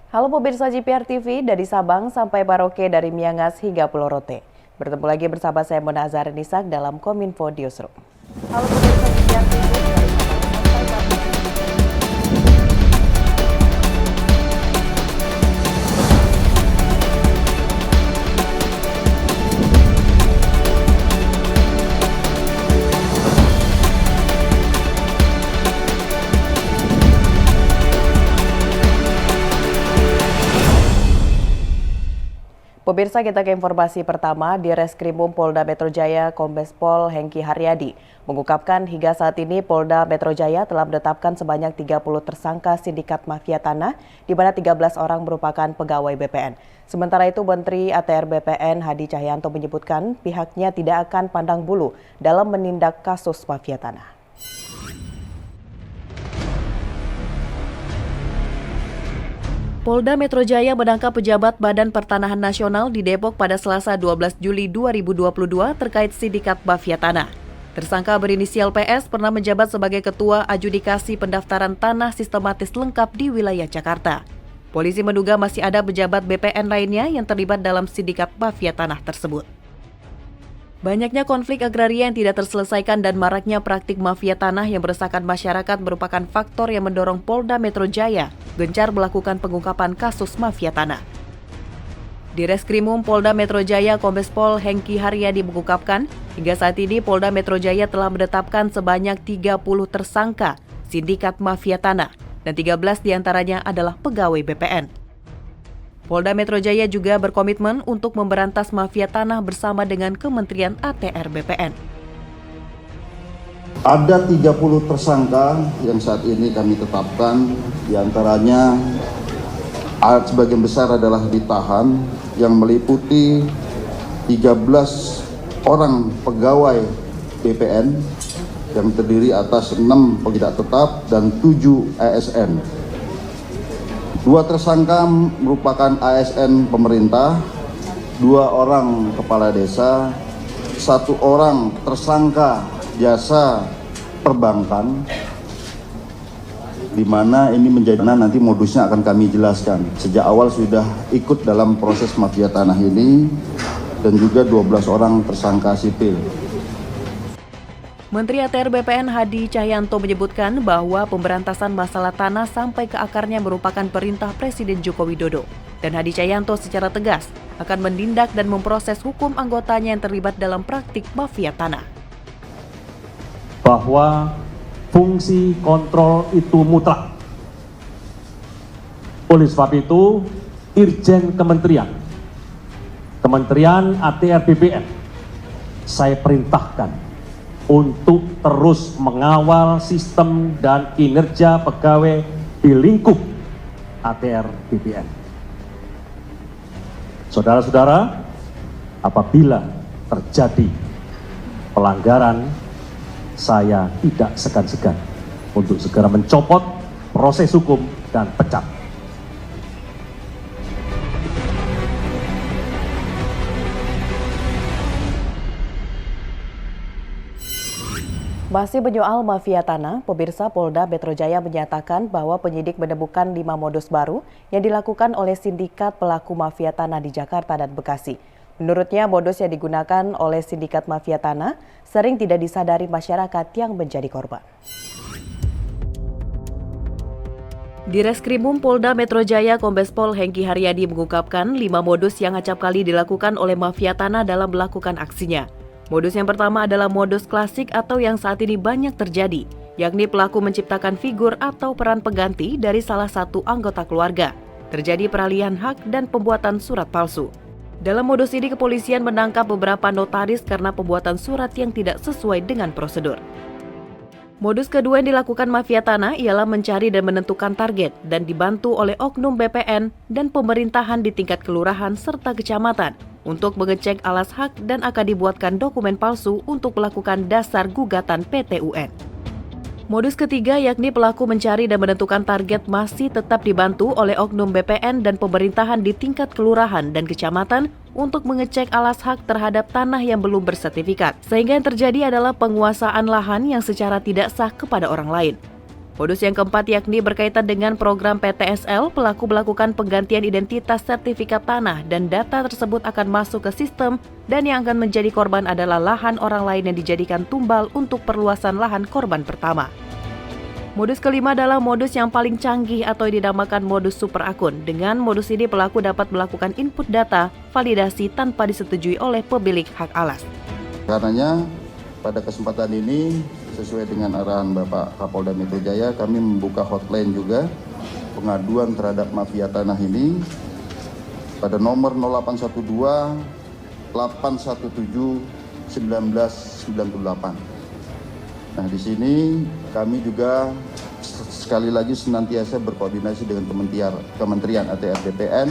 Halo pemirsa GPR TV, dari Sabang sampai Merauke, dari Miangas hingga Pulau Rote. Bertemu lagi bersama saya Mona Azhar-Nisak dalam Kominfo Newsroom. Halo pemirsa GPR TV, dari Sabang sampai Merauke. Pemirsa, kita ke informasi pertama. Di Reskrimum Polda Metro Jaya, Kombes Pol Hengki Haryadi mengungkapkan hingga saat ini Polda Metro Jaya telah menetapkan sebanyak 30 tersangka sindikat mafia tanah, di mana 13 orang merupakan pegawai BPN. Sementara itu, Menteri ATR BPN Hadi Cahyanto menyebutkan pihaknya tidak akan pandang bulu dalam menindak kasus mafia tanah. Polda Metro Jaya menangkap pejabat Badan Pertanahan Nasional di Depok pada Selasa 12 Juli 2022 terkait sindikat mafia tanah. Tersangka berinisial PS pernah menjabat sebagai Ketua Adjudikasi Pendaftaran Tanah Sistematis Lengkap di wilayah Jakarta. Polisi menduga masih ada pejabat BPN lainnya yang terlibat dalam sindikat mafia tanah tersebut. Banyaknya konflik agraria yang tidak terselesaikan dan maraknya praktik mafia tanah yang meresahkan masyarakat merupakan faktor yang mendorong Polda Metro Jaya gencar melakukan pengungkapan kasus mafia tanah. Di Reskrimum Polda Metro Jaya, Kombes Pol Hengki Haryadi mengungkapkan, hingga saat ini Polda Metro Jaya telah menetapkan sebanyak 30 tersangka sindikat mafia tanah dan 13 diantaranya adalah pegawai BPN. Polda Metro Jaya juga berkomitmen untuk memberantas mafia tanah bersama dengan Kementerian ATR BPN. Ada 30 tersangka yang saat ini kami tetapkan, diantaranya sebagian besar adalah ditahan, yang meliputi 13 orang pegawai BPN yang terdiri atas 6 tidak tetap dan 7 ASN. 2 tersangka merupakan ASN pemerintah, 2 orang kepala desa, 1 orang tersangka jasa perbankan, di mana ini menjadi nanti modusnya akan kami jelaskan. Sejak awal sudah ikut dalam proses mafia tanah ini dan juga 12 orang tersangka sipil. Menteri ATR BPN Hadi Cahyanto menyebutkan bahwa pemberantasan masalah tanah sampai ke akarnya merupakan perintah Presiden Joko Widodo. Dan Hadi Cahyanto secara tegas akan menindak dan memproses hukum anggotanya yang terlibat dalam praktik mafia tanah. Bahwa fungsi kontrol itu mutlak. Oleh sebab itu, Irjen Kementerian ATR BPN, saya perintahkan untuk terus mengawal sistem dan kinerja pegawai di lingkup ATR BPN. Saudara-saudara, apabila terjadi pelanggaran, saya tidak segan-segan untuk segera mencopot proses hukum dan pecat. Masih menyoal mafia tanah, pemirsa, Polda Metro Jaya menyatakan bahwa penyidik menemukan 5 modus baru yang dilakukan oleh sindikat pelaku mafia tanah di Jakarta dan Bekasi. Menurutnya, modus yang digunakan oleh sindikat mafia tanah sering tidak disadari masyarakat yang menjadi korban. Di Reskrimum Polda Metro Jaya, Kombes Pol Hengki Haryadi mengungkapkan 5 modus yang acap kali dilakukan oleh mafia tanah dalam melakukan aksinya. Modus yang pertama adalah modus klasik atau yang saat ini banyak terjadi, yakni pelaku menciptakan figur atau peran pengganti dari salah satu anggota keluarga. Terjadi peralihan hak dan pembuatan surat palsu. Dalam modus ini, kepolisian menangkap beberapa notaris karena pembuatan surat yang tidak sesuai dengan prosedur. Modus kedua yang dilakukan mafia tanah ialah mencari dan menentukan target dan dibantu oleh oknum BPN dan pemerintahan di tingkat kelurahan serta kecamatan untuk mengecek alas hak dan akan dibuatkan dokumen palsu untuk melakukan dasar gugatan PT UN. Modus ketiga yakni pelaku mencari dan menentukan target masih tetap dibantu oleh oknum BPN dan pemerintahan di tingkat kelurahan dan kecamatan untuk mengecek alas hak terhadap tanah yang belum bersertifikat, sehingga yang terjadi adalah penguasaan lahan yang secara tidak sah kepada orang lain. Modus yang keempat yakni berkaitan dengan program PTSL, pelaku melakukan penggantian identitas sertifikat tanah dan data tersebut akan masuk ke sistem dan yang akan menjadi korban adalah lahan orang lain yang dijadikan tumbal untuk perluasan lahan korban pertama. Modus kelima adalah modus yang paling canggih atau dinamakan modus super akun. Dengan modus ini pelaku dapat melakukan input data, validasi tanpa disetujui oleh pemilik hak alas. Karenanya pada kesempatan ini sesuai dengan arahan Bapak Kapolda Metro Jaya, kami membuka hotline juga pengaduan terhadap mafia tanah ini pada nomor 0812 817 1998. Nah, di sini kami juga sekali lagi senantiasa berkoordinasi dengan Kementerian ATR BPN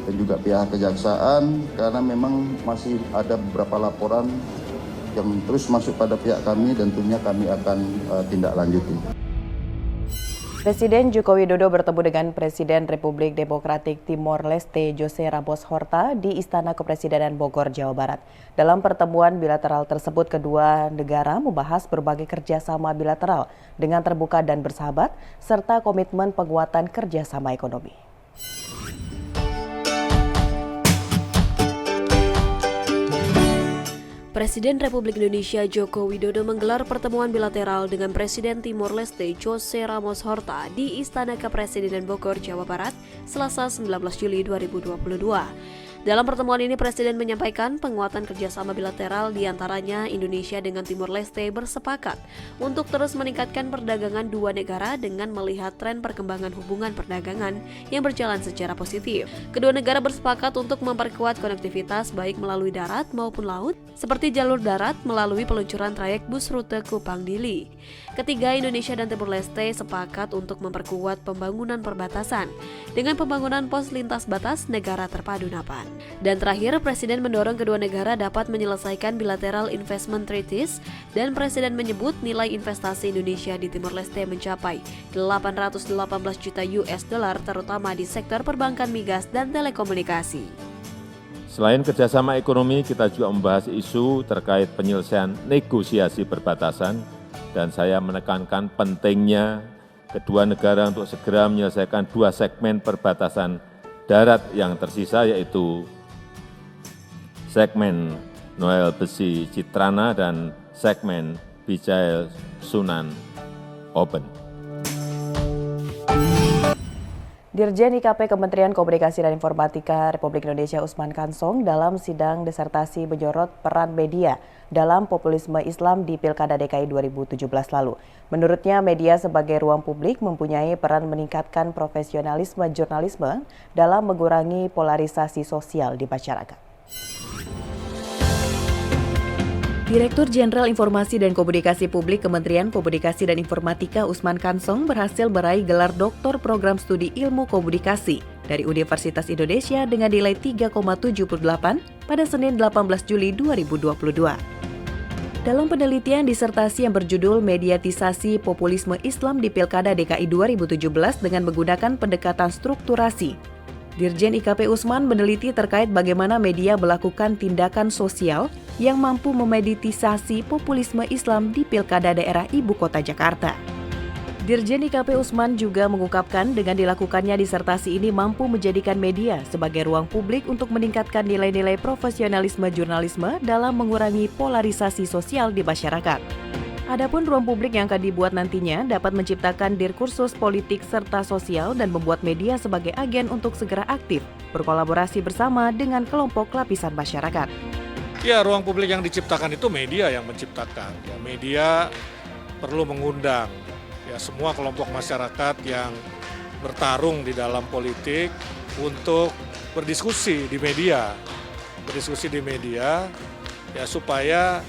dan juga pihak kejaksaan karena memang masih ada beberapa laporan yang terus masuk pada pihak kami dan tentunya kami akan tindak lanjuti. Presiden Joko Widodo bertemu dengan Presiden Republik Demokratik Timor Leste Jose Ramos Horta di Istana Kepresidenan Bogor, Jawa Barat. Dalam pertemuan bilateral tersebut, kedua negara membahas berbagai kerjasama bilateral dengan terbuka dan bersahabat, serta komitmen penguatan kerjasama ekonomi. Presiden Republik Indonesia Joko Widodo menggelar pertemuan bilateral dengan Presiden Timor Leste Jose Ramos Horta di Istana Kepresidenan Bogor, Jawa Barat, Selasa 19 Juli 2022. Dalam pertemuan ini, Presiden menyampaikan penguatan kerjasama bilateral di antaranya Indonesia dengan Timor Leste bersepakat untuk terus meningkatkan perdagangan dua negara dengan melihat tren perkembangan hubungan perdagangan yang berjalan secara positif. Kedua negara bersepakat untuk memperkuat konektivitas baik melalui darat maupun laut, seperti jalur darat melalui peluncuran trayek bus rute Kupang-Dili. Ketiga, Indonesia dan Timor Leste sepakat untuk memperkuat pembangunan perbatasan dengan pembangunan pos lintas batas negara terpadu Napan. Dan terakhir, Presiden mendorong kedua negara dapat menyelesaikan bilateral investment treaties dan Presiden menyebut nilai investasi Indonesia di Timor Leste mencapai 818 juta US dollar terutama di sektor perbankan migas dan telekomunikasi. Selain kerjasama ekonomi, kita juga membahas isu terkait penyelesaian negosiasi perbatasan dan saya menekankan pentingnya kedua negara untuk segera menyelesaikan dua segmen perbatasan darat yang tersisa, yaitu segmen Noel Besi Citrana dan segmen Bijail Sunan Oben. Dirjen IKP Kementerian Komunikasi dan Informatika Republik Indonesia Usman Kansong dalam sidang disertasi menyorot peran media dalam populisme Islam di Pilkada DKI 2017 lalu. Menurutnya, media sebagai ruang publik mempunyai peran meningkatkan profesionalisme jurnalisme dalam mengurangi polarisasi sosial di masyarakat. Direktur Jenderal Informasi dan Komunikasi Publik Kementerian Komunikasi dan Informatika Usman Kansong berhasil meraih gelar Doktor Program Studi Ilmu Komunikasi dari Universitas Indonesia dengan nilai 3,78 pada Senin 18 Juli 2022. Dalam penelitian disertasi yang berjudul Mediatisasi Populisme Islam di Pilkada DKI 2017 dengan menggunakan pendekatan strukturasi, Dirjen IKP Usman meneliti terkait bagaimana media melakukan tindakan sosial yang mampu memeditisasi populisme Islam di Pilkada daerah Ibu Kota Jakarta. Dirjen IKP Usman juga mengungkapkan dengan dilakukannya disertasi ini mampu menjadikan media sebagai ruang publik untuk meningkatkan nilai-nilai profesionalisme jurnalisme dalam mengurangi polarisasi sosial di masyarakat. Adapun ruang publik yang akan dibuat nantinya dapat menciptakan diskursus politik serta sosial dan membuat media sebagai agen untuk segera aktif berkolaborasi bersama dengan kelompok lapisan masyarakat. Ya, ruang publik yang diciptakan itu media yang menciptakan. Ya, media perlu mengundang ya semua kelompok masyarakat yang bertarung di dalam politik untuk berdiskusi di media. Berdiskusi di media ya supaya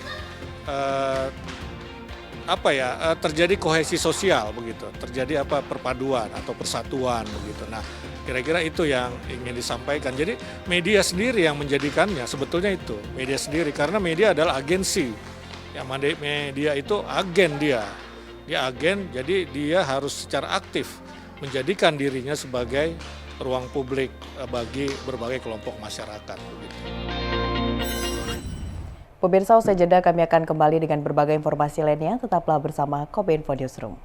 terjadi kohesi sosial begitu, terjadi perpaduan atau persatuan begitu. Nah, kira-kira itu yang ingin disampaikan. Jadi media sendiri yang menjadikannya sebetulnya itu media sendiri karena media adalah agensi. Ya, media itu agen dia agen, jadi dia harus secara aktif menjadikan dirinya sebagai ruang publik bagi berbagai kelompok masyarakat begitu. Pemirsa, usai jeda kami akan kembali dengan berbagai informasi lainnya. Tetaplah bersama Kobe Info Newsroom.